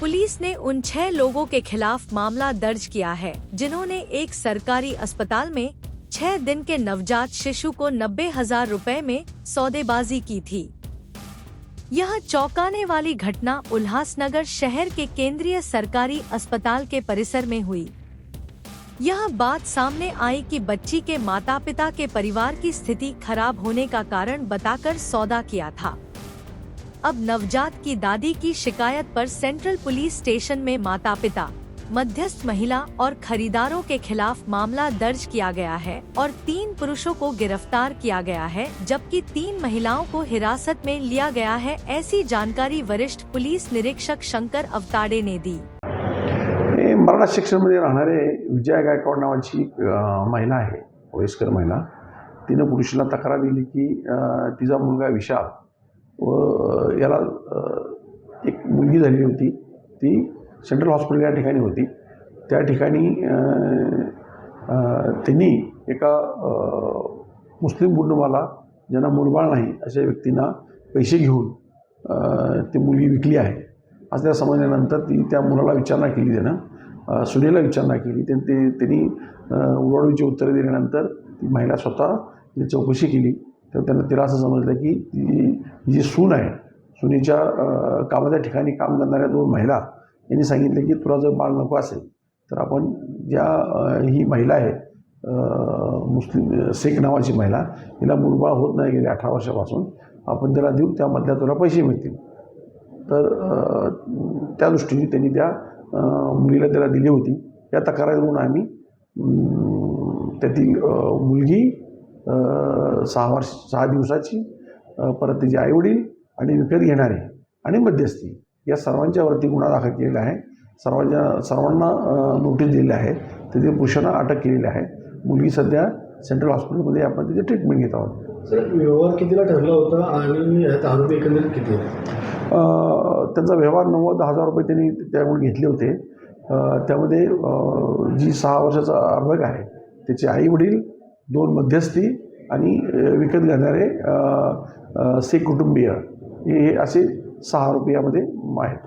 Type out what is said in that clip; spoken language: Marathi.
पुलिस ने उन 6 लोगों के खिलाफ मामला दर्ज किया है जिन्होंने एक सरकारी अस्पताल में 6 दिन के नवजात शिशु को 90,000 रुपए में सौदेबाजी की थी। यह चौंकाने वाली घटना उल्हासनगर शहर के केंद्रीय सरकारी अस्पताल के परिसर में हुई। यह बात सामने आई कि बच्ची के माता पिता के परिवार की स्थिति खराब होने का कारण बताकर सौदा किया था। अब नवजात की दादी की शिकायत पर सेंट्रल पुलिस स्टेशन में माता पिता, मध्यस्थ महिला और खरीदारों के खिलाफ मामला दर्ज किया गया है और 3 पुरुषों को गिरफ्तार किया गया है, जबकि 3 महिलाओं को हिरासत में लिया गया है। ऐसी जानकारी वरिष्ठ पुलिस निरीक्षक शंकर अवताडे ने दी। मराठा सेक्शनमध्ये राहणारे विजया गायकवाड नावाची महिला आहे, वयस्कर महिला। तिने पुलिसला तक्रार दिली की तिचा मुलगा विशाल व याला एक मुलगी झाली होती। ती सेंट्रल हॉस्पिटल या ठिकाणी होती। त्या ठिकाणी त्यांनी एका मुस्लिम कुटुंबाला ज्यांना मूलबाळ नाही अशा व्यक्तींना पैसे घेऊन ती मुलगी विकली आहे असं त्या समजल्यानंतर ती त्या मुलाला विचारणा केली। त्यानं सुनेला विचारणा केली। त्यांनी उडवाउडवीची उत्तरे दिल्यानंतर ती महिला स्वतः चौकशी केली तर त्यांना तिला असं समजलं की ती जी सून आहे, सुनेच्या कामाच्या ठिकाणी काम करणाऱ्या 2 महिला यांनी सांगितले की तुला जर बाळ नको असेल तर आपण ज्या ही महिला आहे मुस्लिम शेख नावाची महिला, तिला मूलबाळ होत नाही गेले 18 वर्षापासून, आपण त्याला देऊ, त्यामधल्या तुला पैसे मिळतील। तर त्या दृष्टीने त्यांनी त्या मुलीला त्याला दिली होती। या तक्रारीवरून आम्ही त्यातील मुलगी 6 दिवसाची, परत तिचे आईवडील आणि विकत घेणारे आणि मध्यस्थी या सर्वांच्यावरती गुन्हा दाखल केलेला आहे। सर्वांना नोटीस दिलेली आहे। त्यातील पुरुषांना अटक केलेली आहे। मुलगी सध्या सेंट्रल हॉस्पिटलमध्ये आपण तिचे ट्रीटमेंट घेत आहोत। सर, व्यवहार कितीला ठरला होता आणि यात आरोपी एकंदरीत किती? त्यांचा व्यवहार 90,000 रुपये त्यांनी त्यामुळे घेतले होते। त्यामध्ये जी 6 वर्षाचा अर्भक आहे त्याचे आईवडील, 2 मध्यस्थी आणि विकत घेणारे शेख कुटुंबीय हे असे 6 आरोपी यामध्ये आहेत।